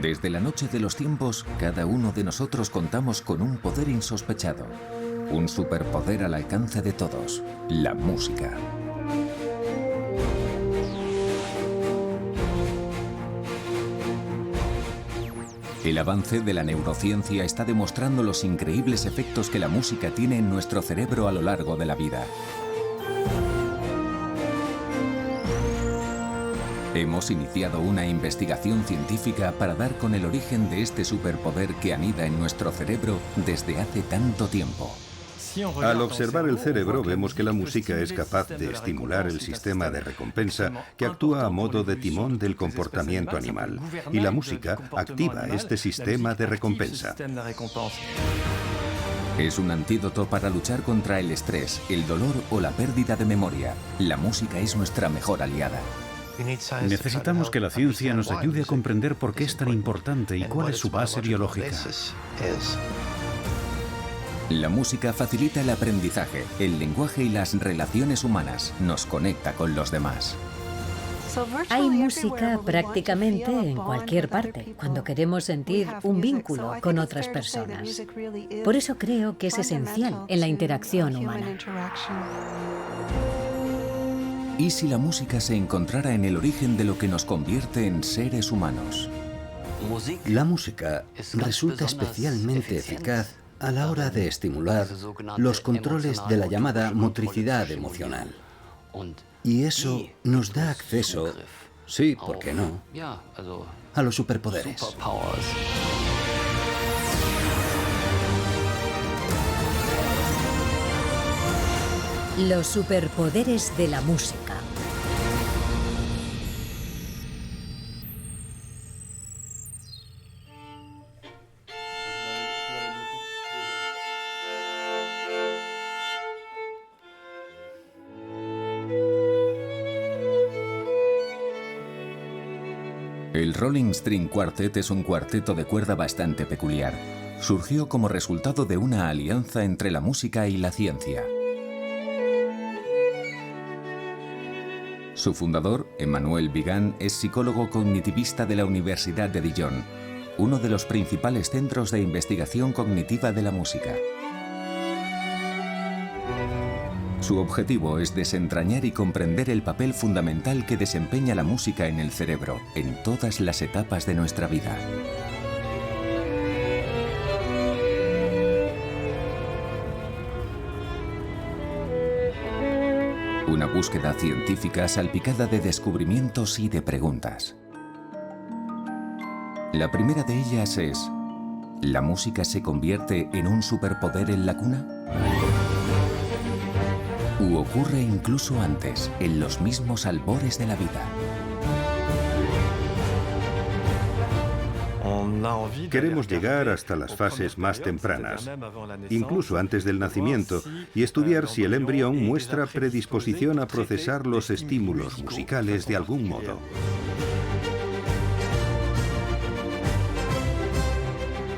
Desde la noche de los tiempos, cada uno de nosotros contamos con un poder insospechado. Un superpoder al alcance de todos: la música. El avance de la neurociencia está demostrando los increíbles efectos que la música tiene en nuestro cerebro a lo largo de la vida. Hemos iniciado una investigación científica para dar con el origen de este superpoder que anida en nuestro cerebro desde hace tanto tiempo. Al observar el cerebro vemos que la música es capaz de estimular el sistema de recompensa que actúa a modo de timón del comportamiento animal. Y la música activa este sistema de recompensa. Es un antídoto para luchar contra el estrés, el dolor o la pérdida de memoria. La música es nuestra mejor aliada. Necesitamos que la ciencia nos ayude a comprender por qué es tan importante y cuál es su base biológica. La música facilita el aprendizaje, el lenguaje y las relaciones humanas. Nos conecta con los demás. Hay música prácticamente en cualquier parte, cuando queremos sentir un vínculo con otras personas. Por eso creo que es esencial en la interacción humana. ¿Y si la música se encontrara en el origen de lo que nos convierte en seres humanos? La música resulta especialmente eficaz a la hora de estimular los controles de la llamada motricidad emocional. Y eso nos da acceso, sí, ¿por qué no?, a los superpoderes. Los superpoderes de la música. El Rolling String Quartet es un cuarteto de cuerda bastante peculiar. Surgió como resultado de una alianza entre la música y la ciencia. Su fundador, Emmanuel Vigan, es psicólogo cognitivista de la Universidad de Dijon, uno de los principales centros de investigación cognitiva de la música. Su objetivo es desentrañar y comprender el papel fundamental que desempeña la música en el cerebro, en todas las etapas de nuestra vida. Una búsqueda científica salpicada de descubrimientos y de preguntas. La primera de ellas es: ¿la música se convierte en un superpoder en la cuna? ¿U ocurre incluso antes, en los mismos albores de la vida? Queremos llegar hasta las fases más tempranas, incluso antes del nacimiento, y estudiar si el embrión muestra predisposición a procesar los estímulos musicales de algún modo.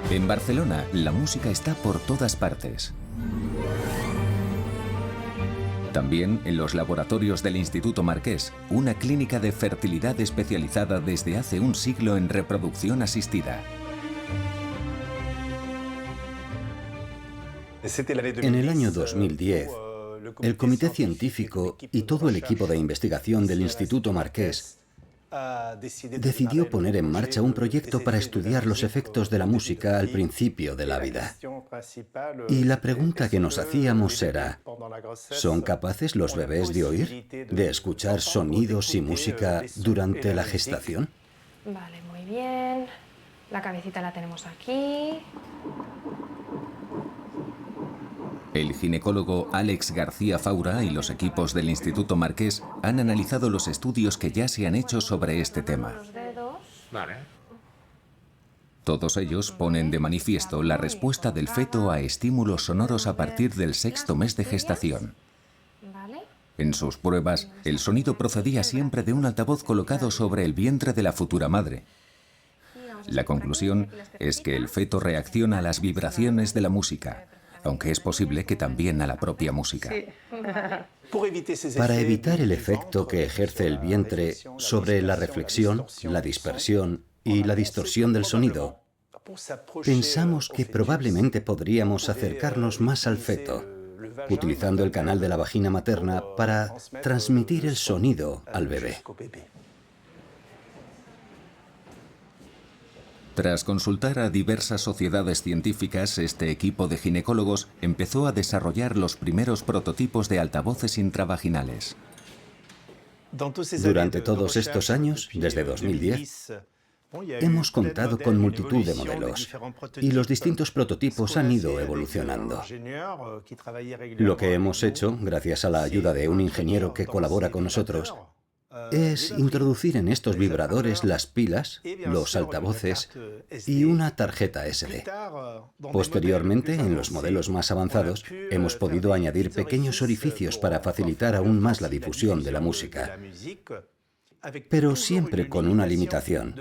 En Barcelona, la música está por todas partes. También en los laboratorios del Instituto Marqués, una clínica de fertilidad especializada desde hace un siglo en reproducción asistida. En el año 2010, el comité científico y todo el equipo de investigación del Instituto Marqués decidió poner en marcha un proyecto para estudiar los efectos de la música al principio de la vida. Y la pregunta que nos hacíamos era: ¿son capaces los bebés de oír, de escuchar sonidos y música durante la gestación? Vale, muy bien. La cabecita la tenemos aquí. El ginecólogo Alex García Faura y los equipos del Instituto Marqués han analizado los estudios que ya se han hecho sobre este tema. Todos ellos ponen de manifiesto la respuesta del feto a estímulos sonoros a partir del 6º mes de gestación. En sus pruebas, el sonido procedía siempre de un altavoz colocado sobre el vientre de la futura madre. La conclusión es que el feto reacciona a las vibraciones de la música, aunque es posible que también a la propia música. Para evitar el efecto que ejerce el vientre sobre la reflexión, la dispersión y la distorsión del sonido, pensamos que probablemente podríamos acercarnos más al feto, utilizando el canal de la vagina materna para transmitir el sonido al bebé. Tras consultar a diversas sociedades científicas, este equipo de ginecólogos empezó a desarrollar los primeros prototipos de altavoces intravaginales. Durante todos estos años, desde 2010, hemos contado con multitud de modelos y los distintos prototipos han ido evolucionando. Lo que hemos hecho, gracias a la ayuda de un ingeniero que colabora con nosotros, es introducir en estos vibradores las pilas, los altavoces y una tarjeta SD. Posteriormente, en los modelos más avanzados, hemos podido añadir pequeños orificios para facilitar aún más la difusión de la música. Pero siempre con una limitación,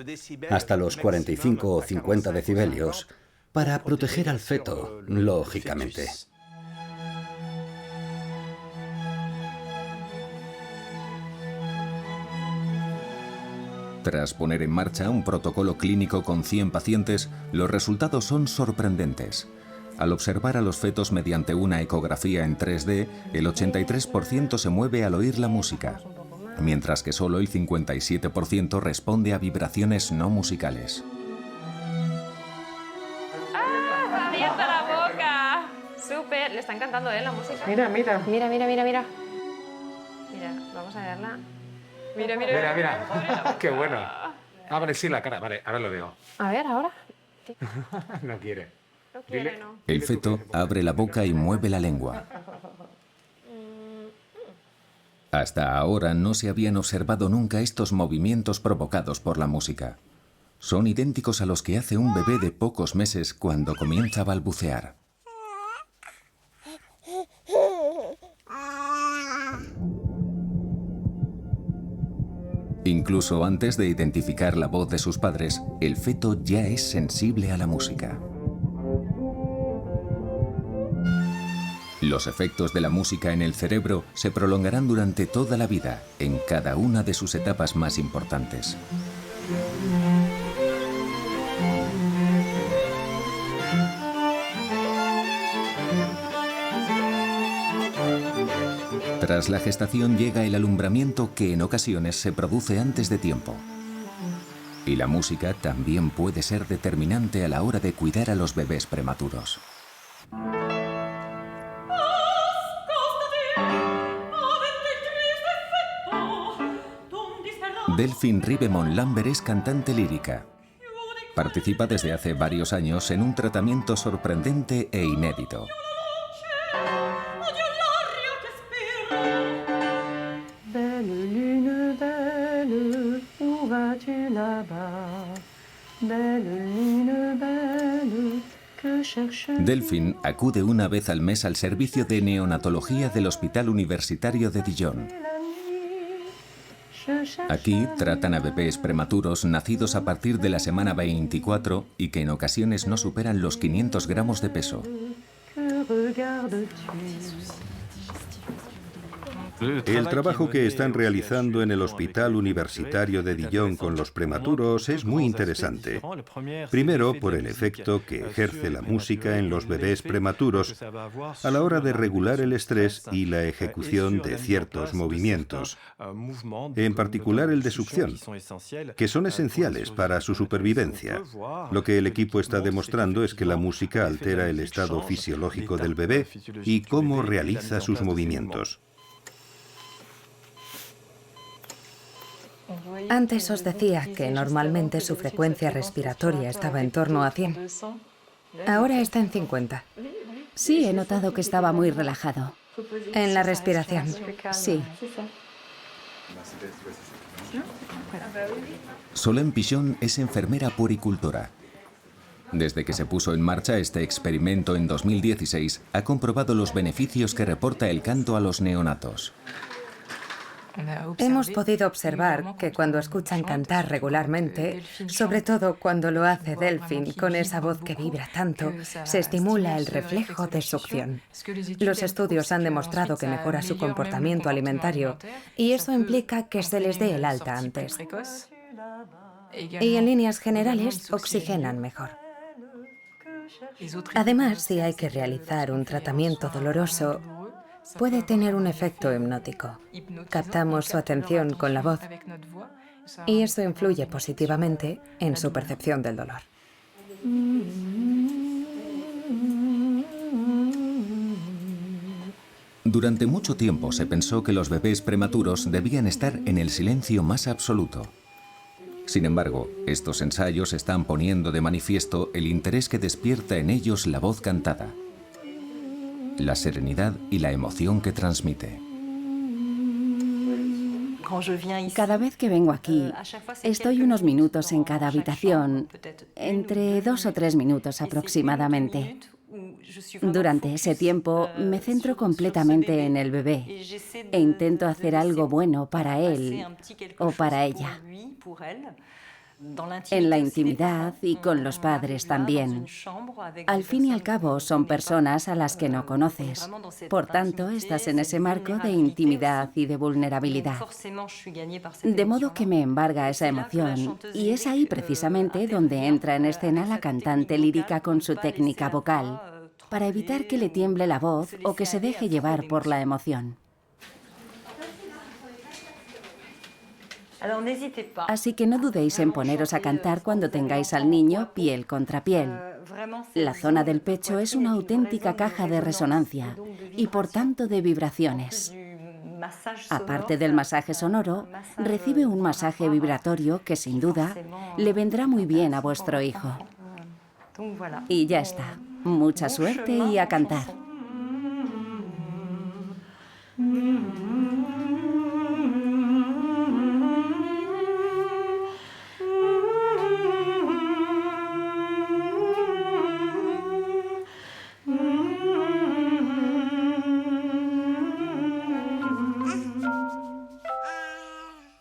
hasta los 45 o 50 decibelios, para proteger al feto, lógicamente. Tras poner en marcha un protocolo clínico con 100 pacientes, los resultados son sorprendentes. Al observar a los fetos mediante una ecografía en 3D, el 83% se mueve al oír la música, mientras que solo el 57% responde a vibraciones no musicales. ¡Ah! ¡Abierta la boca! ¡Súper! Le está encantando, la música. Mira, mira. Mira, mira, mira, mira. Mira, vamos a verla. Mira, mira, Mira, mira. Qué bueno. Ah, vale, sí, la cara. Vale, ahora lo veo. A ver, ahora. No quiere. No quiere, no. El feto abre la boca y mueve la lengua. Hasta ahora no se habían observado nunca estos movimientos provocados por la música. Son idénticos a los que hace un bebé de pocos meses cuando comienza a balbucear. Incluso antes de identificar la voz de sus padres, el feto ya es sensible a la música. Los efectos de la música en el cerebro se prolongarán durante toda la vida, en cada una de sus etapas más importantes. Tras la gestación llega el alumbramiento que en ocasiones se produce antes de tiempo. Y la música también puede ser determinante a la hora de cuidar a los bebés prematuros. Delphine Ribemont Lambert es cantante lírica. Participa desde hace varios años en un tratamiento sorprendente e inédito. Delphine acude una vez al mes al servicio de neonatología del Hospital Universitario de Dijon. Aquí tratan a bebés prematuros nacidos a partir de la semana 24 y que en ocasiones no superan los 500 gramos de peso. El trabajo que están realizando en el Hospital Universitario de Dijon con los prematuros es muy interesante. Primero, por el efecto que ejerce la música en los bebés prematuros a la hora de regular el estrés y la ejecución de ciertos movimientos, en particular el de succión, que son esenciales para su supervivencia. Lo que el equipo está demostrando es que la música altera el estado fisiológico del bebé y cómo realiza sus movimientos. Antes os decía que normalmente su frecuencia respiratoria estaba en torno a 100. Ahora está en 50. Sí, he notado que estaba muy relajado. En la respiración, sí. Solène Pichon es enfermera puericultora. Desde que se puso en marcha este experimento en 2016, ha comprobado los beneficios que reporta el canto a los neonatos. Hemos podido observar que cuando escuchan cantar regularmente, sobre todo cuando lo hace Delphine con esa voz que vibra tanto, se estimula el reflejo de succión. Los estudios han demostrado que mejora su comportamiento alimentario y eso implica que se les dé el alta antes. Y en líneas generales oxigenan mejor. Además, si hay que realizar un tratamiento doloroso, puede tener un efecto hipnótico. Captamos su atención con la voz y eso influye positivamente en su percepción del dolor. Durante mucho tiempo se pensó que los bebés prematuros debían estar en el silencio más absoluto. Sin embargo, estos ensayos están poniendo de manifiesto el interés que despierta en ellos la voz cantada, la serenidad y la emoción que transmite. Cada vez que vengo aquí, estoy unos minutos en cada habitación, entre 2 o 3 minutos aproximadamente. Durante ese tiempo me centro completamente en el bebé e intento hacer algo bueno para él o para ella. En la intimidad y con los padres también. Al fin y al cabo son personas a las que no conoces. Por tanto, estás en ese marco de intimidad y de vulnerabilidad. De modo que me embarga esa emoción y es ahí precisamente donde entra en escena la cantante lírica con su técnica vocal, para evitar que le tiemble la voz o que se deje llevar por la emoción. Así que no dudéis en poneros a cantar cuando tengáis al niño piel contra piel. La zona del pecho es una auténtica caja de resonancia y por tanto de vibraciones. Aparte del masaje sonoro, recibe un masaje vibratorio que sin duda le vendrá muy bien a vuestro hijo. Y ya está. Mucha suerte y a cantar.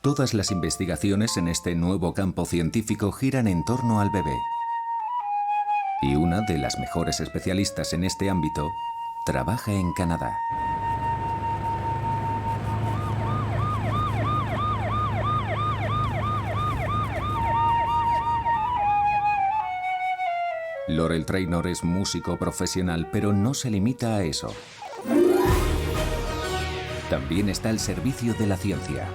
Todas las investigaciones en este nuevo campo científico giran en torno al bebé. Y una de las mejores especialistas en este ámbito trabaja en Canadá. Laurel Trainor es músico profesional, pero no se limita a eso. También está al servicio de la ciencia.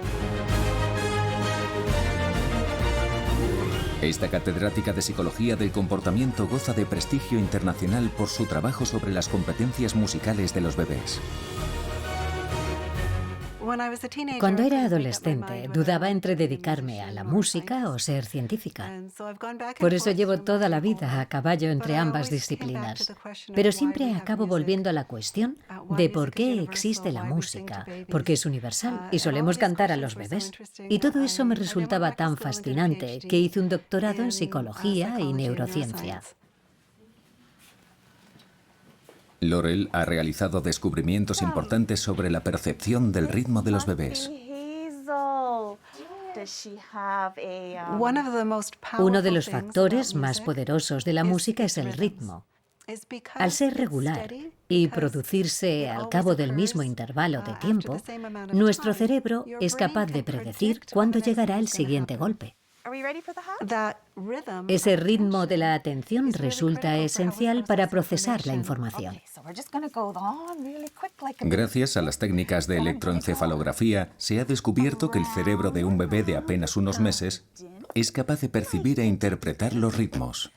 Esta catedrática de Psicología del Comportamiento goza de prestigio internacional por su trabajo sobre las competencias musicales de los bebés. Cuando era adolescente, dudaba entre dedicarme a la música o ser científica. Por eso llevo toda la vida a caballo entre ambas disciplinas. Pero siempre acabo volviendo a la cuestión de por qué existe la música, porque es universal y solemos cantar a los bebés. Y todo eso me resultaba tan fascinante que hice un doctorado en psicología y neurociencia. Laurel ha realizado descubrimientos importantes sobre la percepción del ritmo de los bebés. Uno de los factores más poderosos de la música es el ritmo. Al ser regular y producirse al cabo del mismo intervalo de tiempo, nuestro cerebro es capaz de predecir cuándo llegará el siguiente golpe. Ese ritmo de la atención resulta esencial para procesar la información. Gracias a las técnicas de electroencefalografía, se ha descubierto que el cerebro de un bebé de apenas unos meses es capaz de percibir e interpretar los ritmos.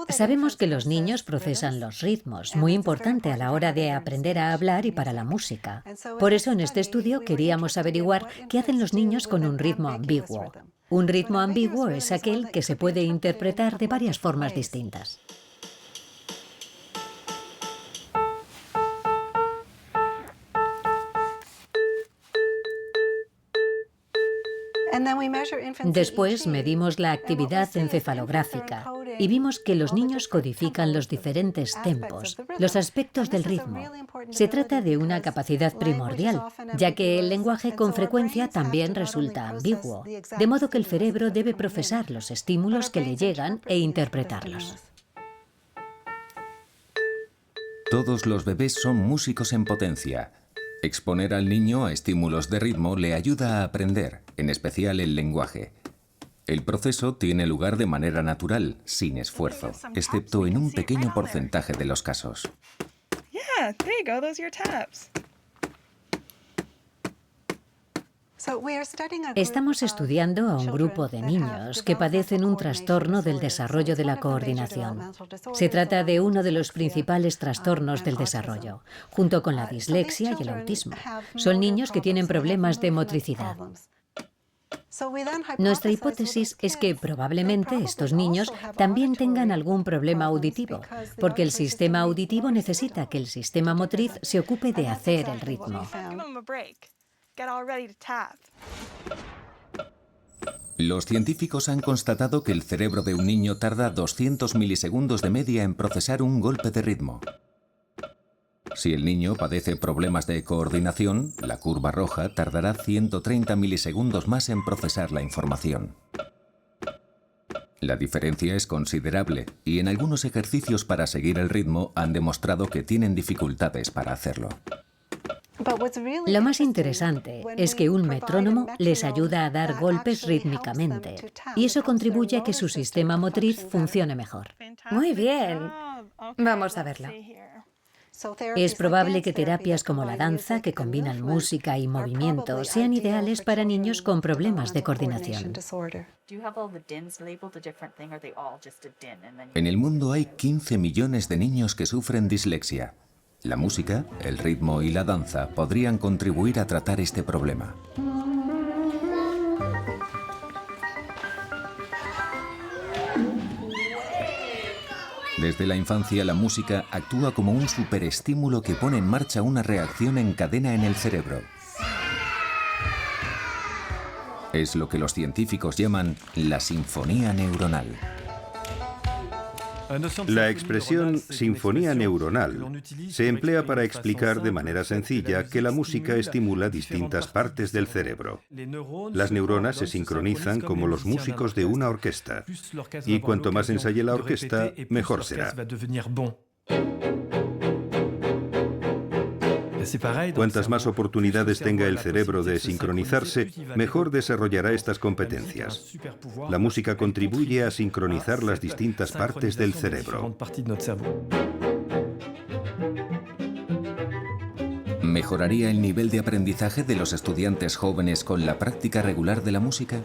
Sabemos que los niños procesan los ritmos, muy importante a la hora de aprender a hablar y para la música. Por eso en este estudio queríamos averiguar qué hacen los niños con un ritmo ambiguo. Un ritmo ambiguo es aquel que se puede interpretar de varias formas distintas. Después medimos la actividad encefalográfica y vimos que los niños codifican los diferentes tempos, los aspectos del ritmo. Se trata de una capacidad primordial, ya que el lenguaje con frecuencia también resulta ambiguo, de modo que el cerebro debe procesar los estímulos que le llegan e interpretarlos. Todos los bebés son músicos en potencia. Exponer al niño a estímulos de ritmo le ayuda a aprender, en especial el lenguaje. El proceso tiene lugar de manera natural, sin esfuerzo, excepto en un pequeño porcentaje de los casos. Estamos estudiando a un grupo de niños que padecen un trastorno del desarrollo de la coordinación. Se trata de uno de los principales trastornos del desarrollo, junto con la dislexia y el autismo. Son niños que tienen problemas de motricidad. Nuestra hipótesis es que probablemente estos niños también tengan algún problema auditivo, porque el sistema auditivo necesita que el sistema motriz se ocupe de hacer el ritmo. Los científicos han constatado que el cerebro de un niño tarda 200 milisegundos de media en procesar un golpe de ritmo. Si el niño padece problemas de coordinación, la curva roja tardará 130 milisegundos más en procesar la información. La diferencia es considerable y en algunos ejercicios para seguir el ritmo han demostrado que tienen dificultades para hacerlo. Lo más interesante es que un metrónomo les ayuda a dar golpes rítmicamente y eso contribuye a que su sistema motriz funcione mejor. Muy bien. Vamos a verlo. Es probable que terapias como la danza, que combinan música y movimiento, sean ideales para niños con problemas de coordinación. En el mundo hay 15 millones de niños que sufren dislexia. La música, el ritmo y la danza podrían contribuir a tratar este problema. Desde la infancia, la música actúa como un superestímulo que pone en marcha una reacción en cadena en el cerebro. Es lo que los científicos llaman la sinfonía neuronal. La expresión sinfonía neuronal se emplea para explicar de manera sencilla que la música estimula distintas partes del cerebro. Las neuronas se sincronizan como los músicos de una orquesta, y cuanto más ensaye la orquesta, mejor será. Cuantas más oportunidades tenga el cerebro de sincronizarse, mejor desarrollará estas competencias. La música contribuye a sincronizar las distintas partes del cerebro. ¿Mejoraría el nivel de aprendizaje de los estudiantes jóvenes con la práctica regular de la música?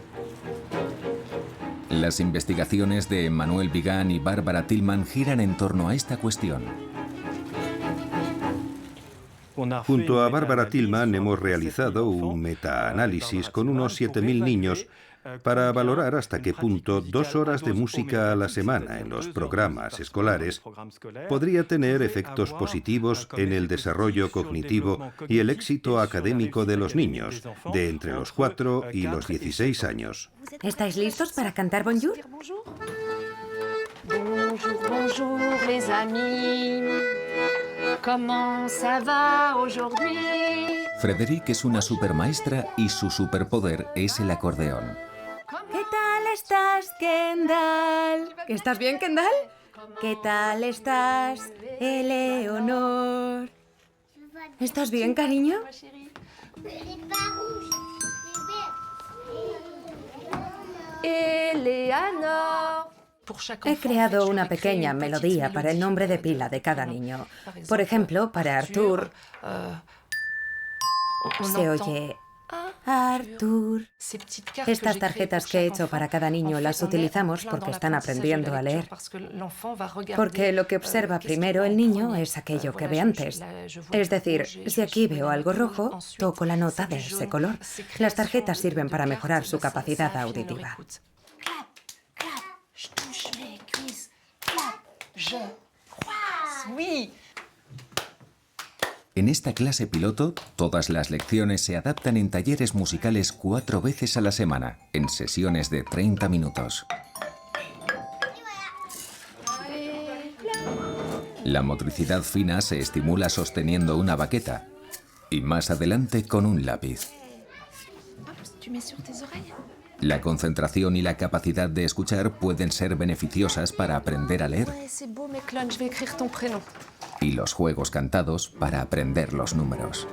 Las investigaciones de Emmanuel Vigan y Barbara Tillman giran en torno a esta cuestión. Junto a Barbara Tillman hemos realizado un metaanálisis con unos 7.000 niños para valorar hasta qué punto 2 horas de música a la semana en los programas escolares podría tener efectos positivos en el desarrollo cognitivo y el éxito académico de los niños de entre los 4 y los 16 años. ¿Estáis listos para cantar Bonjour? Bonjour, bonjour, les amis. ¿Cómo ça va aujourd'hui? Frédéric es una supermaestra y su superpoder es el acordeón. ¿Qué tal estás, Kendall? ¿Estás bien, Kendall? ¿Qué tal estás, Eleonor? ¿Estás bien, cariño? Eleanor. He creado una pequeña melodía para el nombre de pila de cada niño. Por ejemplo, para Arthur, se oye Arthur. Estas tarjetas que he hecho para cada niño las utilizamos porque están aprendiendo a leer. Porque lo que observa primero el niño es aquello que ve antes. Es decir, si aquí veo algo rojo, toco la nota de ese color. Las tarjetas sirven para mejorar su capacidad auditiva. En esta clase piloto, todas las lecciones se adaptan en talleres musicales 4 veces a la semana, en sesiones de 30 minutos. La motricidad fina se estimula sosteniendo una baqueta y más adelante con un lápiz. La concentración y la capacidad de escuchar pueden ser beneficiosas para aprender a leer. Y los juegos cantados para aprender los números.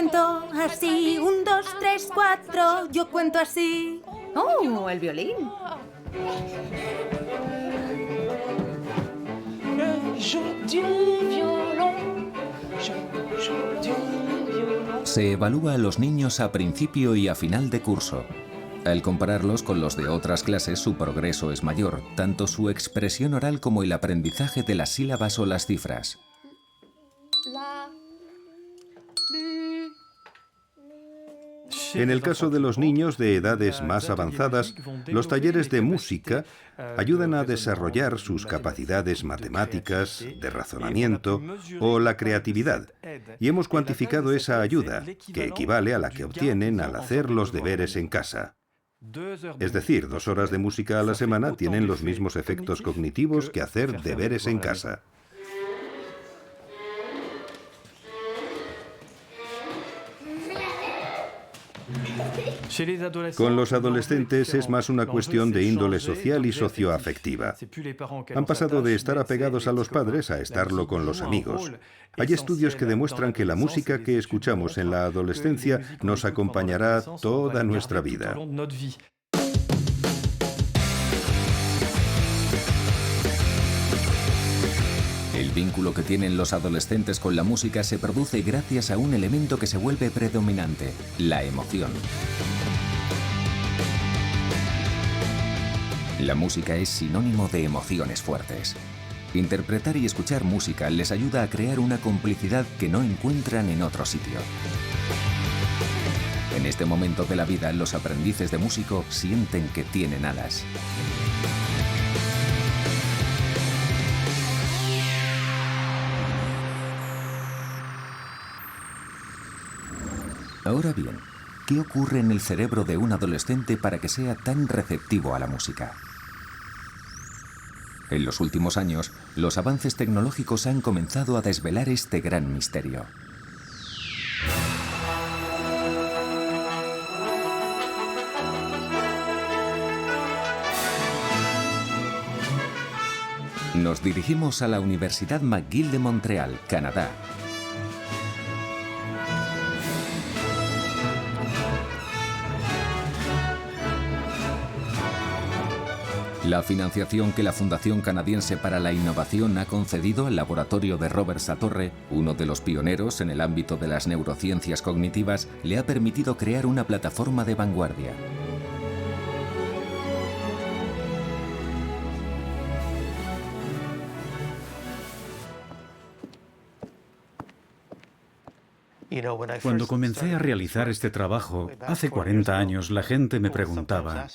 cuento así, 1, 2, 3, 4, yo cuento así. ¡Oh, el violín! Se evalúa a los niños a principio y a final de curso. Al compararlos con los de otras clases, su progreso es mayor, tanto su expresión oral como el aprendizaje de las sílabas o las cifras. En el caso de los niños de edades más avanzadas, los talleres de música ayudan a desarrollar sus capacidades matemáticas, de razonamiento o la creatividad. Y hemos cuantificado esa ayuda, que equivale a la que obtienen al hacer los deberes en casa. Es decir, 2 horas de música a la semana tienen los mismos efectos cognitivos que hacer deberes en casa. Con los adolescentes es más una cuestión de índole social y socioafectiva. Han pasado de estar apegados a los padres a estarlo con los amigos. Hay estudios que demuestran que la música que escuchamos en la adolescencia nos acompañará toda nuestra vida. El vínculo que tienen los adolescentes con la música se produce gracias a un elemento que se vuelve predominante: la emoción. La música es sinónimo de emociones fuertes. Interpretar y escuchar música les ayuda a crear una complicidad que no encuentran en otro sitio. En este momento de la vida, los aprendices de músico sienten que tienen alas. Ahora bien, ¿qué ocurre en el cerebro de un adolescente para que sea tan receptivo a la música? En los últimos años, los avances tecnológicos han comenzado a desvelar este gran misterio. Nos dirigimos a la Universidad McGill de Montreal, Canadá. La financiación que la Fundación Canadiense para la Innovación ha concedido al laboratorio de Robert Satorre, uno de los pioneros en el ámbito de las neurociencias cognitivas, le ha permitido crear una plataforma de vanguardia. Cuando comencé a realizar este trabajo, hace 40 años, la gente me preguntaba: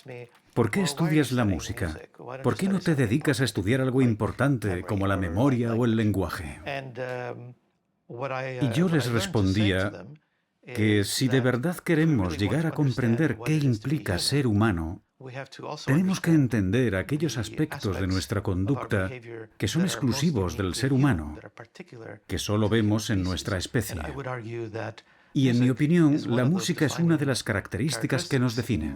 ¿por qué estudias la música? ¿Por qué no te dedicas a estudiar algo importante como la memoria o el lenguaje? Y yo les respondía que si de verdad queremos llegar a comprender qué implica ser humano, tenemos que entender aquellos aspectos de nuestra conducta que son exclusivos del ser humano, que solo vemos en nuestra especie. Y en mi opinión, la música es una de las características que nos define.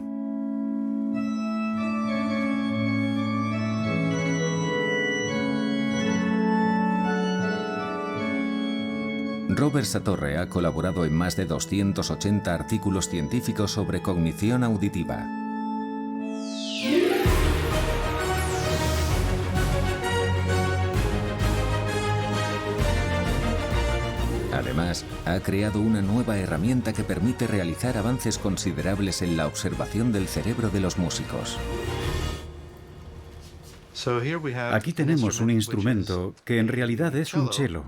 Robert Satorre ha colaborado en más de 280 artículos científicos sobre cognición auditiva. Además, ha creado una nueva herramienta que permite realizar avances considerables en la observación del cerebro de los músicos. Aquí tenemos un instrumento que en realidad es un cello,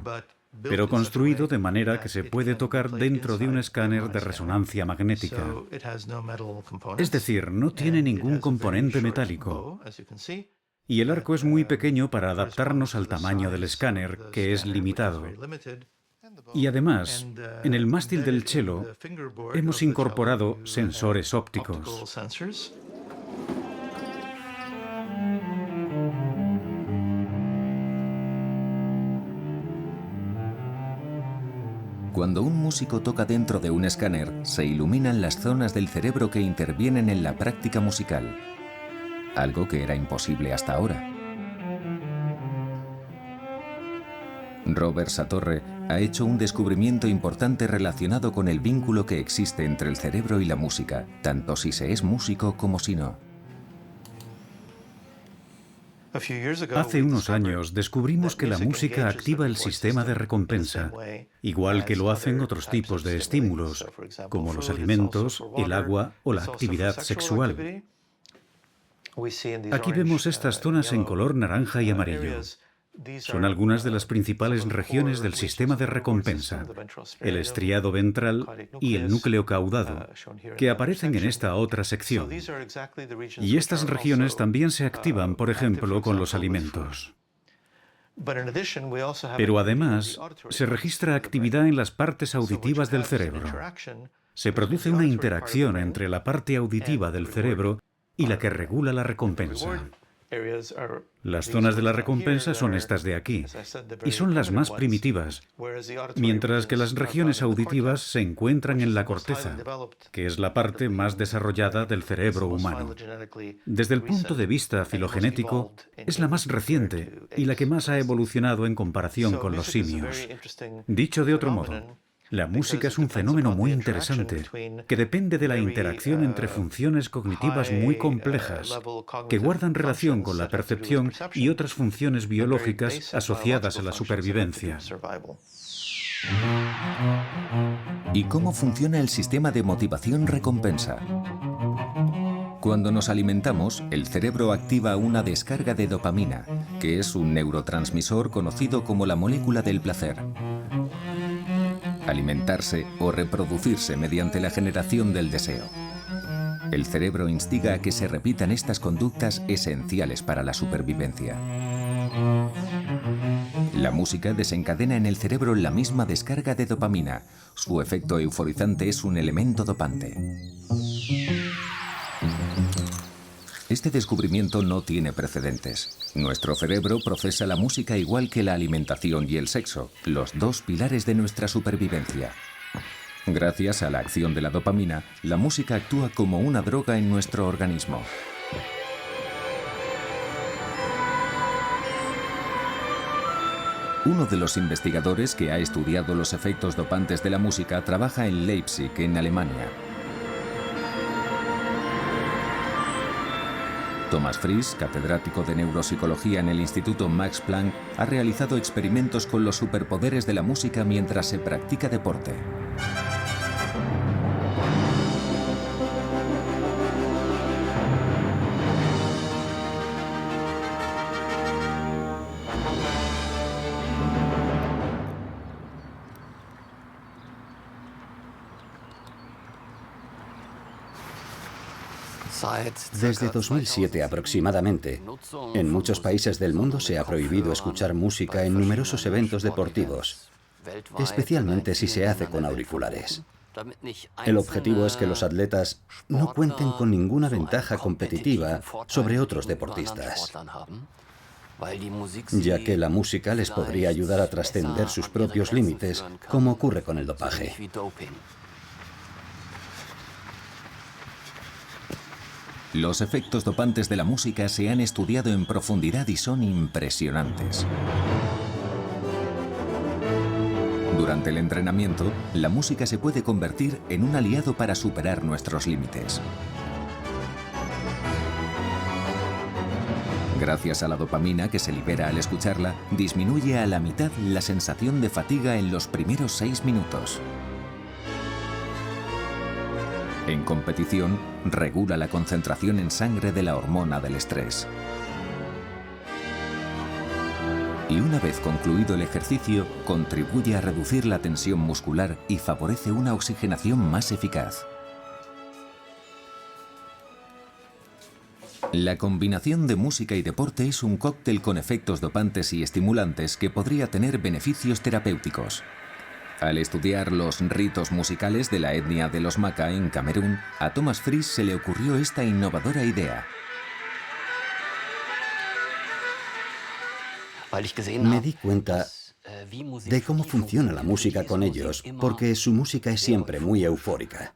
pero construido de manera que se puede tocar dentro de un escáner de resonancia magnética. Es decir, no tiene ningún componente metálico. Y el arco es muy pequeño para adaptarnos al tamaño del escáner, que es limitado. Y además, en el mástil del cello hemos incorporado sensores ópticos. Cuando un músico toca dentro de un escáner, se iluminan las zonas del cerebro que intervienen en la práctica musical, algo que era imposible hasta ahora. Robert Satorre ha hecho un descubrimiento importante relacionado con el vínculo que existe entre el cerebro y la música, tanto si se es músico como si no. Hace unos años descubrimos que la música activa el sistema de recompensa, igual que lo hacen otros tipos de estímulos, como los alimentos, el agua o la actividad sexual. Aquí vemos estas zonas en color naranja y amarillo. Son algunas de las principales regiones del sistema de recompensa, el estriado ventral y el núcleo caudado, que aparecen en esta otra sección. Y estas regiones también se activan, por ejemplo, con los alimentos. Pero además, se registra actividad en las partes auditivas del cerebro. Se produce una interacción entre la parte auditiva del cerebro y la que regula la recompensa. Las zonas de la recompensa son estas de aquí, y son las más primitivas, mientras que las regiones auditivas se encuentran en la corteza, que es la parte más desarrollada del cerebro humano. Desde el punto de vista filogenético, es la más reciente y la que más ha evolucionado en comparación con los simios. Dicho de otro modo, la música es un fenómeno muy interesante que depende de la interacción entre funciones cognitivas muy complejas que guardan relación con la percepción y otras funciones biológicas asociadas a la supervivencia. ¿Y cómo funciona el sistema de motivación-recompensa? Cuando nos alimentamos, el cerebro activa una descarga de dopamina, que es un neurotransmisor conocido como la molécula del placer. Alimentarse o reproducirse mediante la generación del deseo. El cerebro instiga a que se repitan estas conductas esenciales para la supervivencia. La música desencadena en el cerebro la misma descarga de dopamina. Su efecto euforizante es un elemento dopante. Este descubrimiento no tiene precedentes. Nuestro cerebro procesa la música igual que la alimentación y el sexo, los dos pilares de nuestra supervivencia. Gracias a la acción de la dopamina, la música actúa como una droga en nuestro organismo. Uno de los investigadores que ha estudiado los efectos dopantes de la música trabaja en Leipzig, en Alemania. Thomas Fries, catedrático de neuropsicología en el Instituto Max Planck, ha realizado experimentos con los superpoderes de la música mientras se practica deporte. Desde 2007 aproximadamente, en muchos países del mundo se ha prohibido escuchar música en numerosos eventos deportivos, especialmente si se hace con auriculares. El objetivo es que los atletas no cuenten con ninguna ventaja competitiva sobre otros deportistas, ya que la música les podría ayudar a trascender sus propios límites, como ocurre con el dopaje. Los efectos dopantes de la música se han estudiado en profundidad y son impresionantes. Durante el entrenamiento, la música se puede convertir en un aliado para superar nuestros límites. Gracias a la dopamina que se libera al escucharla, disminuye a la mitad la sensación de fatiga en los primeros 6 minutos. En competición, regula la concentración en sangre de la hormona del estrés. Y una vez concluido el ejercicio, contribuye a reducir la tensión muscular y favorece una oxigenación más eficaz. La combinación de música y deporte es un cóctel con efectos dopantes y estimulantes que podría tener beneficios terapéuticos. Al estudiar los ritos musicales de la etnia de los Maka en Camerún, a Thomas Fries se le ocurrió esta innovadora idea. Me di cuenta de cómo funciona la música con ellos, porque su música es siempre muy eufórica.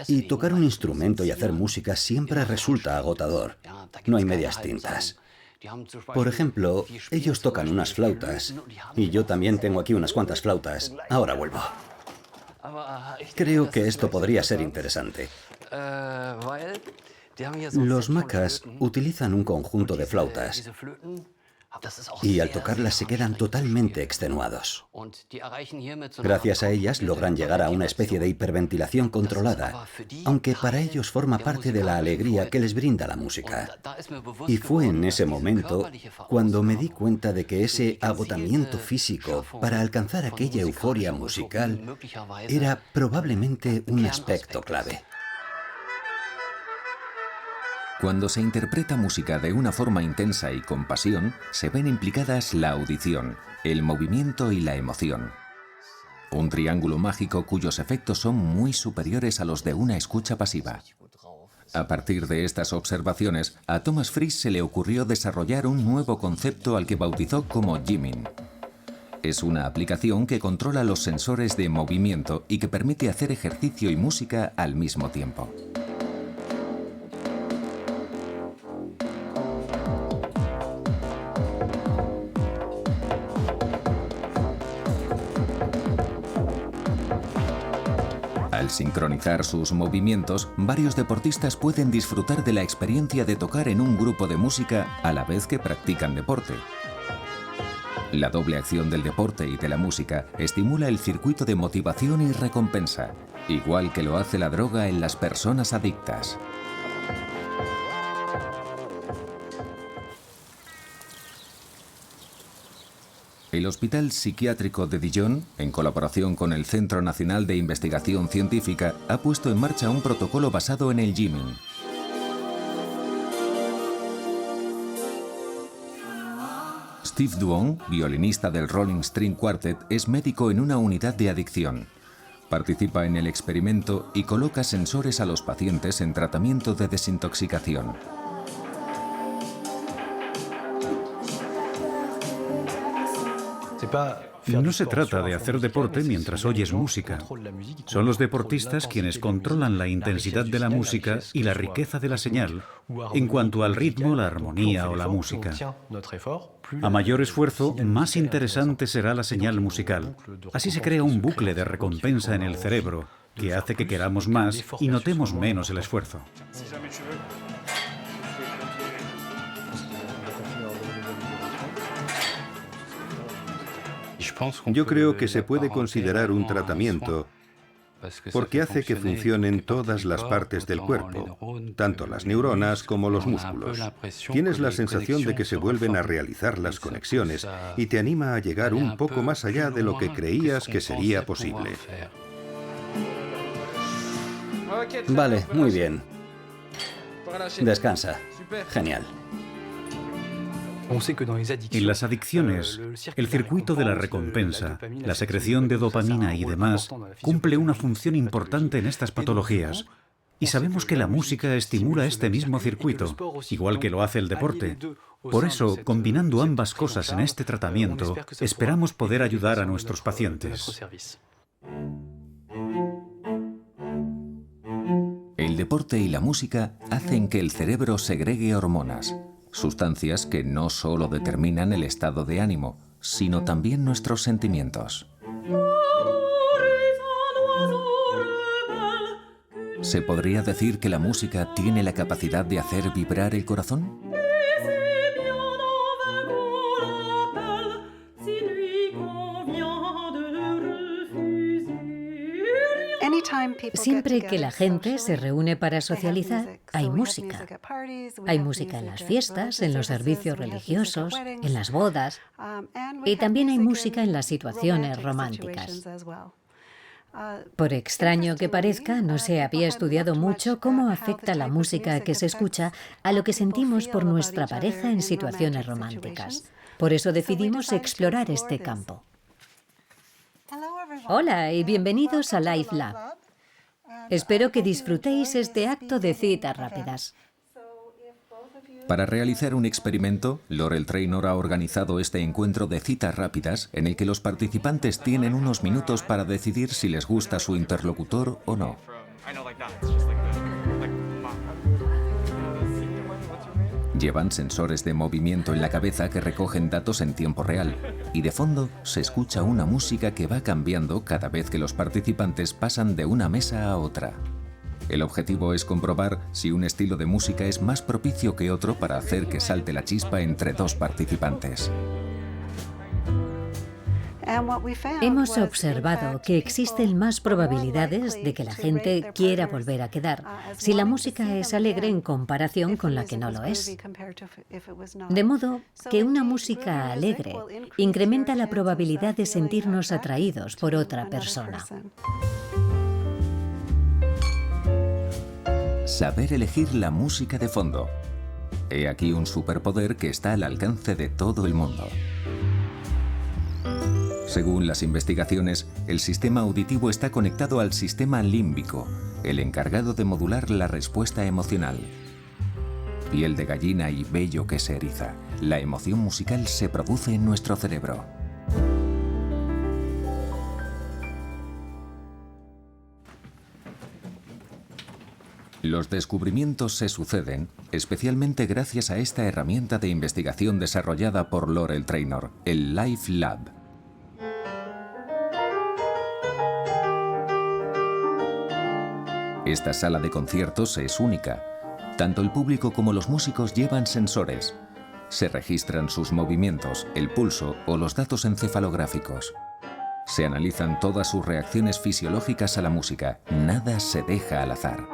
Y tocar un instrumento y hacer música siempre resulta agotador. No hay medias tintas. Por ejemplo, ellos tocan unas flautas y yo también tengo aquí unas cuantas flautas. Ahora vuelvo. Creo que esto podría ser interesante. Los macas utilizan un conjunto de flautas y al tocarlas se quedan totalmente extenuados. Gracias a ellas logran llegar a una especie de hiperventilación controlada, aunque para ellos forma parte de la alegría que les brinda la música. Y fue en ese momento cuando me di cuenta de que ese agotamiento físico para alcanzar aquella euforia musical era probablemente un aspecto clave. Cuando se interpreta música de una forma intensa y con pasión, se ven implicadas la audición, el movimiento y la emoción. Un triángulo mágico cuyos efectos son muy superiores a los de una escucha pasiva. A partir de estas observaciones, a Thomas Fries se le ocurrió desarrollar un nuevo concepto al que bautizó como Jimin. Es una aplicación que controla los sensores de movimiento y que permite hacer ejercicio y música al mismo tiempo. Al sincronizar sus movimientos, varios deportistas pueden disfrutar de la experiencia de tocar en un grupo de música a la vez que practican deporte. La doble acción del deporte y de la música estimula el circuito de motivación y recompensa, igual que lo hace la droga en las personas adictas. El Hospital Psiquiátrico de Dijon, en colaboración con el Centro Nacional de Investigación Científica, ha puesto en marcha un protocolo basado en el Jimin. Steve Duong, violinista del Rolling String Quartet, es médico en una unidad de adicción. Participa en el experimento y coloca sensores a los pacientes en tratamiento de desintoxicación. No se trata de hacer deporte mientras oyes música. Son los deportistas quienes controlan la intensidad de la música y la riqueza de la señal en cuanto al ritmo, la armonía o la música. A mayor esfuerzo, más interesante será la señal musical. Así se crea un bucle de recompensa en el cerebro que hace que queramos más y notemos menos el esfuerzo. Yo creo que se puede considerar un tratamiento porque hace que funcionen todas las partes del cuerpo, tanto las neuronas como los músculos. Tienes la sensación de que se vuelven a realizar las conexiones y te anima a llegar un poco más allá de lo que creías que sería posible. Vale, muy bien. Descansa. Genial. En las adicciones, el circuito de la recompensa, la secreción de dopamina y demás cumple una función importante en estas patologías. Y sabemos que la música estimula este mismo circuito, igual que lo hace el deporte. Por eso, combinando ambas cosas en este tratamiento, esperamos poder ayudar a nuestros pacientes. El deporte y la música hacen que el cerebro segregue hormonas. Sustancias que no solo determinan el estado de ánimo, sino también nuestros sentimientos. ¿Se podría decir que la música tiene la capacidad de hacer vibrar el corazón? Siempre que la gente se reúne para socializar, hay música. Hay música en las fiestas, en los servicios religiosos, en las bodas, y también hay música en las situaciones románticas. Por extraño que parezca, no se había estudiado mucho cómo afecta la música que se escucha a lo que sentimos por nuestra pareja en situaciones románticas. Por eso decidimos explorar este campo. Hola y bienvenidos a Life Lab. Espero que disfrutéis este acto de citas rápidas. Para realizar un experimento, Laurel Trainor ha organizado este encuentro de citas rápidas en el que los participantes tienen unos minutos para decidir si les gusta su interlocutor o no. Llevan sensores de movimiento en la cabeza que recogen datos en tiempo real, y de fondo se escucha una música que va cambiando cada vez que los participantes pasan de una mesa a otra. El objetivo es comprobar si un estilo de música es más propicio que otro para hacer que salte la chispa entre dos participantes. Hemos observado que existen más probabilidades de que la gente quiera volver a quedar si la música es alegre en comparación con la que no lo es. De modo que una música alegre incrementa la probabilidad de sentirnos atraídos por otra persona. Saber elegir la música de fondo. He aquí un superpoder que está al alcance de todo el mundo. Según las investigaciones, el sistema auditivo está conectado al sistema límbico, el encargado de modular la respuesta emocional. Piel de gallina y vello que se eriza. La emoción musical se produce en nuestro cerebro. Los descubrimientos se suceden, especialmente gracias a esta herramienta de investigación desarrollada por Laurel Trainor, el Life Lab. Esta sala de conciertos es única. Tanto el público como los músicos llevan sensores. Se registran sus movimientos, el pulso o los datos encefalográficos. Se analizan todas sus reacciones fisiológicas a la música. Nada se deja al azar.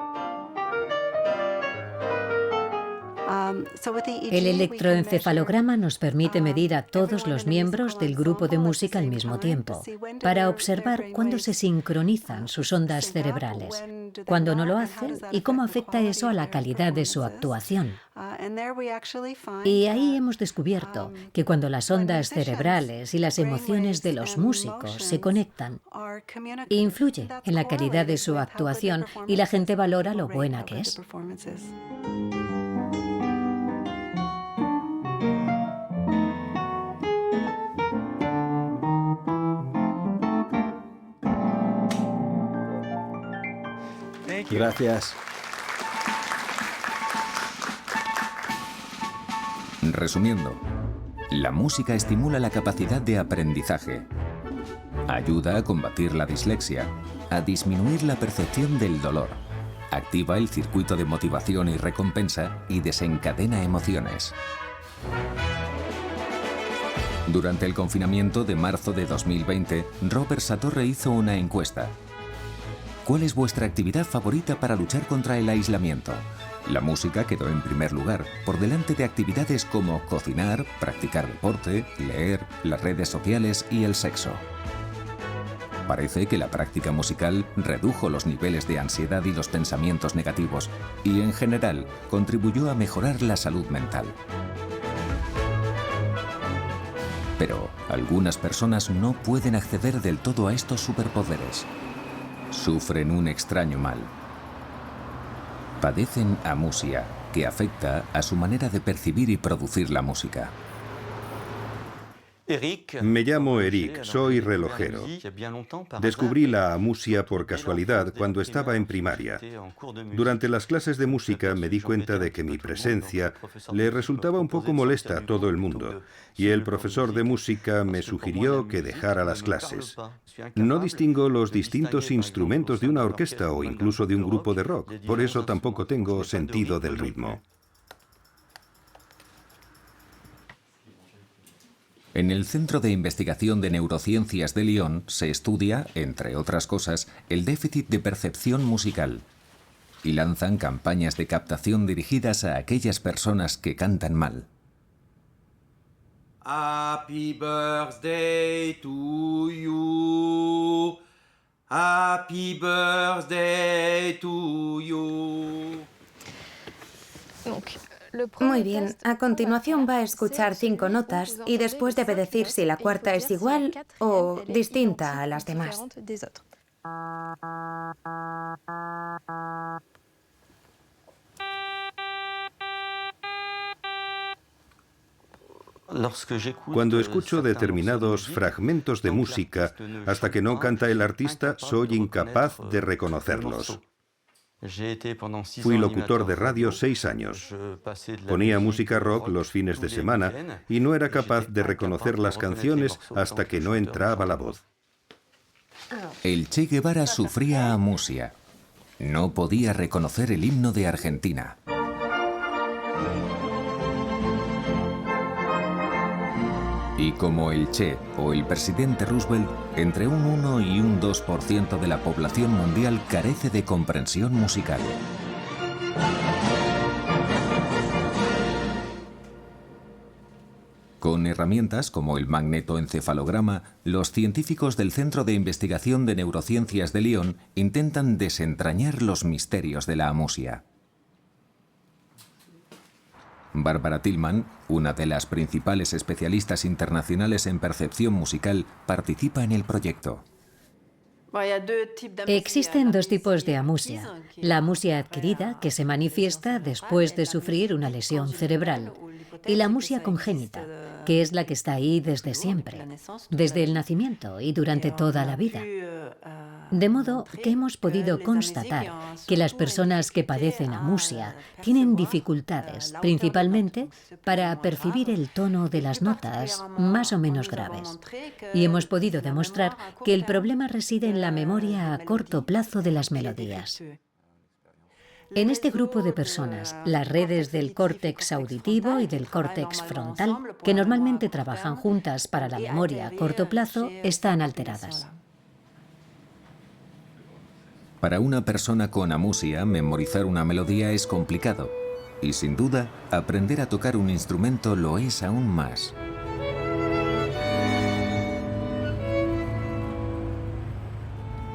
El electroencefalograma nos permite medir a todos los miembros del grupo de música al mismo tiempo, para observar cuándo se sincronizan sus ondas cerebrales, cuándo no lo hacen y cómo afecta eso a la calidad de su actuación. Y ahí hemos descubierto que cuando las ondas cerebrales y las emociones de los músicos se conectan, influye en la calidad de su actuación y la gente valora lo buena que es. Gracias. Resumiendo, la música estimula la capacidad de aprendizaje, ayuda a combatir la dislexia, a disminuir la percepción del dolor, activa el circuito de motivación y recompensa y desencadena emociones. Durante el confinamiento de marzo de 2020, Robert Satorre hizo una encuesta. ¿Cuál es vuestra actividad favorita para luchar contra el aislamiento? La música quedó en primer lugar, por delante de actividades como cocinar, practicar deporte, leer, las redes sociales y el sexo. Parece que la práctica musical redujo los niveles de ansiedad y los pensamientos negativos y, en general, contribuyó a mejorar la salud mental. Pero algunas personas no pueden acceder del todo a estos superpoderes. Sufren un extraño mal. Padecen amusia, que afecta a su manera de percibir y producir la música. Me llamo Eric, soy relojero. Descubrí la amusia por casualidad cuando estaba en primaria. Durante las clases de música me di cuenta de que mi presencia le resultaba un poco molesta a todo el mundo, y el profesor de música me sugirió que dejara las clases. No distingo los distintos instrumentos de una orquesta o incluso de un grupo de rock, por eso tampoco tengo sentido del ritmo. En el Centro de Investigación de Neurociencias de Lyon se estudia, entre otras cosas, el déficit de percepción musical y lanzan campañas de captación dirigidas a aquellas personas que cantan mal. Happy birthday to you. Happy birthday to you. Muy bien, a continuación va a escuchar 5 notas y después debe decir si la cuarta es igual o distinta a las demás. Cuando escucho determinados fragmentos de música, hasta que no canta el artista, soy incapaz de reconocerlos. Fui locutor de radio 6 años. Ponía música rock los fines de semana y no era capaz de reconocer las canciones hasta que no entraba la voz. El Che Guevara sufría amusia. No podía reconocer el himno de Argentina. Y como el Che o el presidente Roosevelt, entre un 1 y un 2% de la población mundial carece de comprensión musical. Con herramientas como el magnetoencefalograma, los científicos del Centro de Investigación de Neurociencias de Lyon intentan desentrañar los misterios de la amusia. Barbara Tillman, una de las principales especialistas internacionales en percepción musical, participa en el proyecto. Existen dos tipos de amusia. La amusia adquirida, que se manifiesta después de sufrir una lesión cerebral, y la amusia congénita, que es la que está ahí desde siempre, desde el nacimiento y durante toda la vida. De modo que hemos podido constatar que las personas que padecen amusia tienen dificultades, principalmente para percibir el tono de las notas más o menos graves. Y hemos podido demostrar que el problema reside en la memoria a corto plazo de las melodías. En este grupo de personas, las redes del córtex auditivo y del córtex frontal, que normalmente trabajan juntas para la memoria a corto plazo, están alteradas. Para una persona con amusia, memorizar una melodía es complicado. Y sin duda, aprender a tocar un instrumento lo es aún más.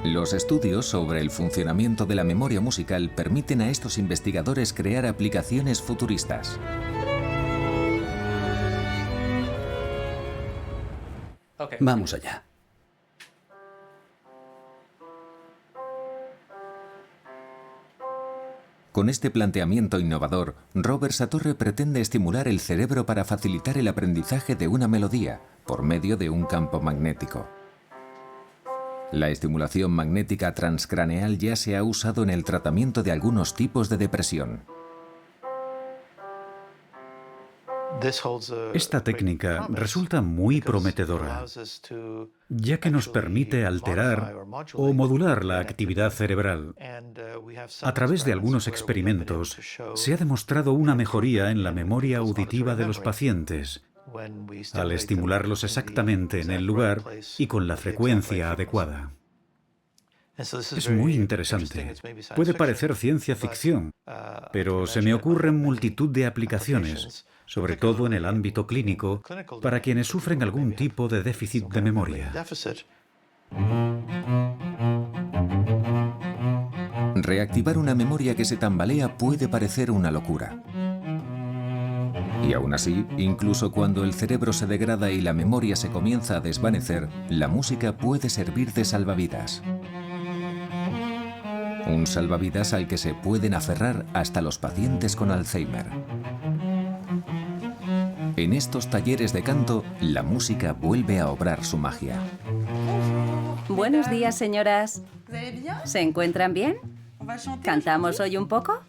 Los estudios sobre el funcionamiento de la memoria musical permiten a estos investigadores crear aplicaciones futuristas. Vamos allá. Con este planteamiento innovador, Robert Satorre pretende estimular el cerebro para facilitar el aprendizaje de una melodía por medio de un campo magnético. La estimulación magnética transcraneal ya se ha usado en el tratamiento de algunos tipos de depresión. Esta técnica resulta muy prometedora, ya que nos permite alterar o modular la actividad cerebral. A través de algunos experimentos, se ha demostrado una mejoría en la memoria auditiva de los pacientes, al estimularlos exactamente en el lugar y con la frecuencia adecuada. Es muy interesante. Puede parecer ciencia ficción, pero se me ocurren multitud de aplicaciones, sobre todo en el ámbito clínico, para quienes sufren algún tipo de déficit de memoria. Reactivar una memoria que se tambalea puede parecer una locura. Y aún así, incluso cuando el cerebro se degrada y la memoria se comienza a desvanecer, la música puede servir de salvavidas. Un salvavidas al que se pueden aferrar hasta los pacientes con Alzheimer. En estos talleres de canto, la música vuelve a obrar su magia. Buenos días, señoras. ¿Se encuentran bien? ¿Cantamos hoy un poco?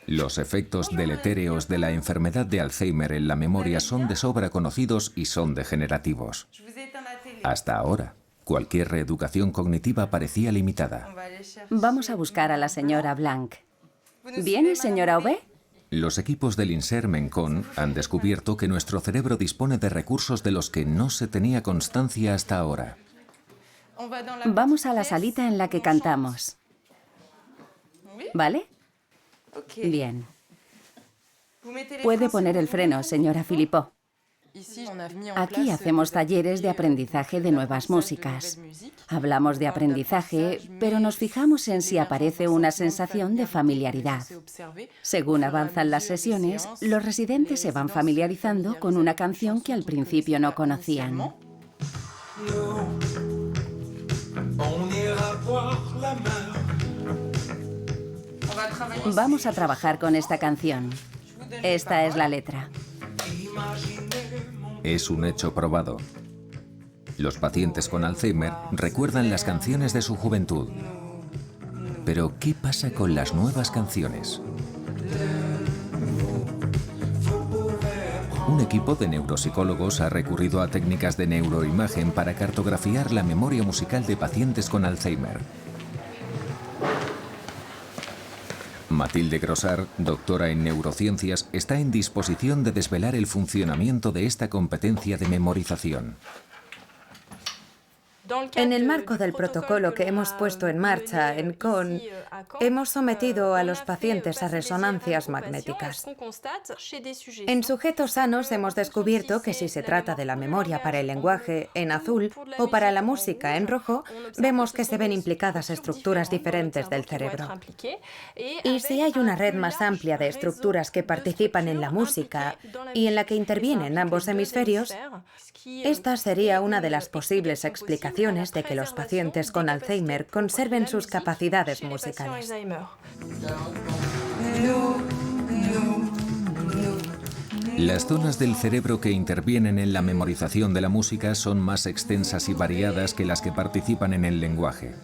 Los efectos deletéreos de la enfermedad de Alzheimer en la memoria son de sobra conocidos y son degenerativos. Hasta ahora, cualquier reeducación cognitiva parecía limitada. Vamos a buscar a la señora Blanc. ¿Viene, señora Aubé? Los equipos del INSERM Mencon han descubierto que nuestro cerebro dispone de recursos de los que no se tenía constancia hasta ahora. Vamos a la salita en la que cantamos. ¿Vale? Bien. Puede poner el freno, señora Philippot. Aquí hacemos talleres de aprendizaje de nuevas músicas. Hablamos de aprendizaje, pero nos fijamos en si aparece una sensación de familiaridad. Según avanzan las sesiones, los residentes se van familiarizando con una canción que al principio no conocían. Vamos a trabajar con esta canción. Esta es la letra. Es un hecho probado. Los pacientes con Alzheimer recuerdan las canciones de su juventud. Pero, ¿qué pasa con las nuevas canciones? Un equipo de neuropsicólogos ha recurrido a técnicas de neuroimagen para cartografiar la memoria musical de pacientes con Alzheimer. Mathilde Grossart, doctora en neurociencias, está en disposición de desvelar el funcionamiento de esta competencia de memorización. En el marco del protocolo que hemos puesto en marcha en CON, hemos sometido a los pacientes a resonancias magnéticas. En sujetos sanos hemos descubierto que si se trata de la memoria para el lenguaje, en azul, o para la música, en rojo, vemos que se ven implicadas estructuras diferentes del cerebro. Y si hay una red más amplia de estructuras que participan en la música y en la que intervienen ambos hemisferios, esta sería una de las posibles explicaciones de que los pacientes con Alzheimer conserven sus capacidades musicales. Las zonas del cerebro que intervienen en la memorización de la música son más extensas y variadas que las que participan en el lenguaje.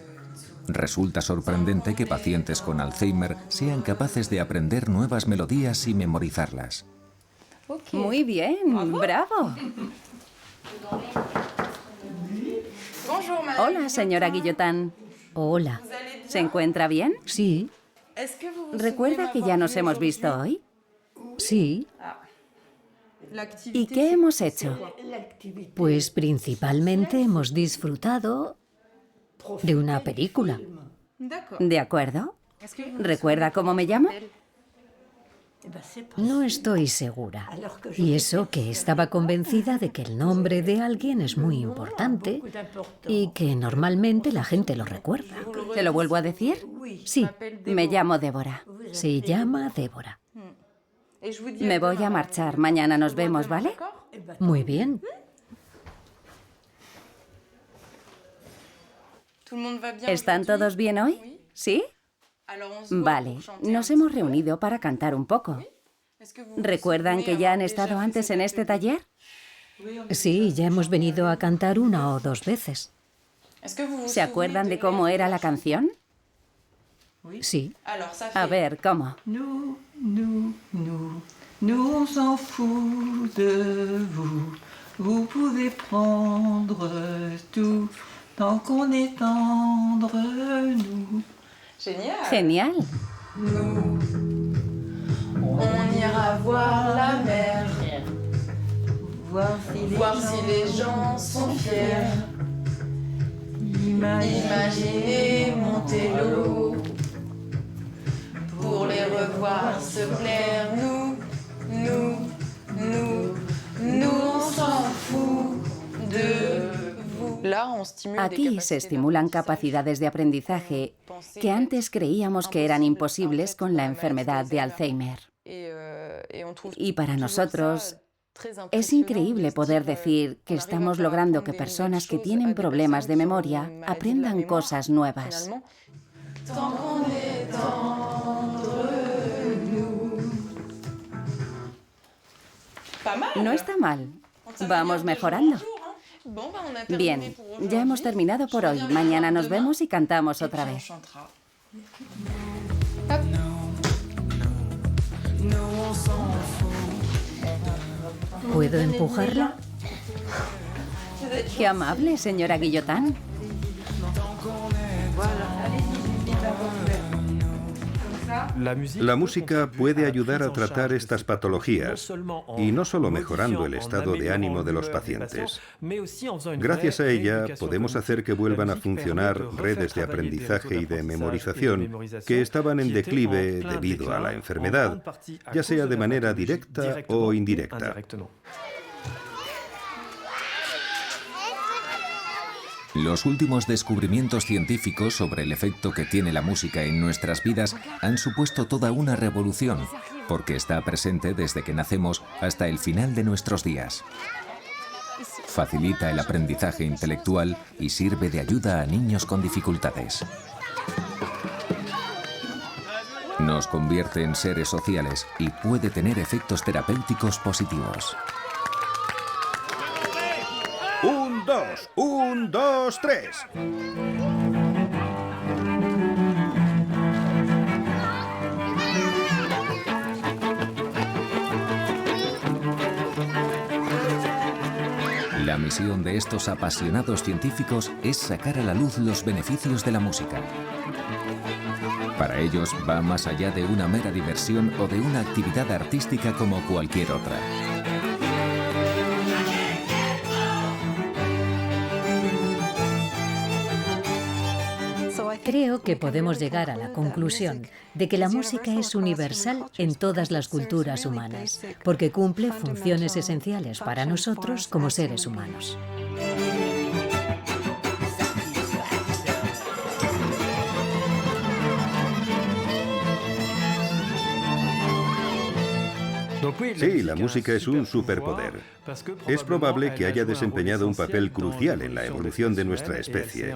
Resulta sorprendente que pacientes con Alzheimer sean capaces de aprender nuevas melodías y memorizarlas. Muy bien, bravo. Hola, señora Guillotin. Hola. ¿Se encuentra bien? Sí. ¿Recuerda que ya nos hemos visto hoy? Sí. ¿Y qué hemos hecho? Pues principalmente hemos disfrutado de una película. ¿De acuerdo? ¿Recuerda cómo me llamo? No estoy segura. Y eso que estaba convencida de que el nombre de alguien es muy importante y que normalmente la gente lo recuerda. ¿Te lo vuelvo a decir? Sí. Me llamo Débora. Se llama Débora. Me voy a marchar. Mañana nos vemos, ¿vale? Muy bien. ¿Están todos bien hoy? ¿Sí? Vale, nos hemos reunido para cantar un poco. ¿Recuerdan que ya han estado antes en este taller? Sí, ya hemos venido a cantar 1 o 2 veces. ¿Se acuerdan de cómo era la canción? Sí. A ver, ¿cómo? Nous on s'en fout de vous. Vous pouvez prendre tout tant qu'on est entre nous. Genial. On ira voir la mer, voir si les gens sont fiers. Imaginez Montello pour les revoir se plaire. Nous, on s'en fout de vous. Aquí se estimulan capacidades de aprendizaje que antes creíamos que eran imposibles con la enfermedad de Alzheimer. Y para nosotros es increíble poder decir que estamos logrando que personas que tienen problemas de memoria aprendan cosas nuevas. No está mal. Vamos mejorando. Bien, ya hemos terminado por hoy. Mañana nos vemos y cantamos otra vez. ¿Puedo empujarla? Qué amable, señora Guillotin. La música puede ayudar a tratar estas patologías, y no solo mejorando el estado de ánimo de los pacientes. Gracias a ella podemos hacer que vuelvan a funcionar redes de aprendizaje y de memorización que estaban en declive debido a la enfermedad, ya sea de manera directa o indirecta. Los últimos descubrimientos científicos sobre el efecto que tiene la música en nuestras vidas han supuesto toda una revolución, porque está presente desde que nacemos hasta el final de nuestros días. Facilita el aprendizaje intelectual y sirve de ayuda a niños con dificultades. Nos convierte en seres sociales y puede tener efectos terapéuticos positivos. 1, 2, 1, 2, 3. La misión de estos apasionados científicos es sacar a la luz los beneficios de la música. Para ellos va más allá de una mera diversión o de una actividad artística como cualquier otra. Creo que podemos llegar a la conclusión de que la música es universal en todas las culturas humanas, porque cumple funciones esenciales para nosotros como seres humanos. Sí, la música es un superpoder. Es probable que haya desempeñado un papel crucial en la evolución de nuestra especie.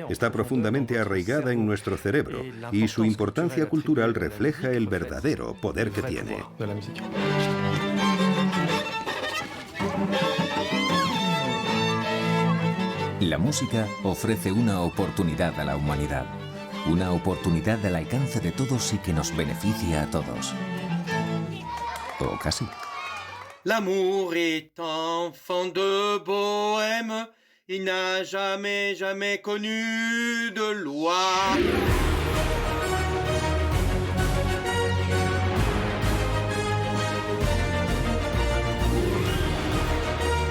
Está profundamente arraigada en nuestro cerebro y su importancia cultural refleja el verdadero poder que tiene. La música ofrece una oportunidad a la humanidad. Una oportunidad al alcance de todos y que nos beneficia a todos. O casi. L'amour est enfant de bohème, il n'a jamais connu de loi.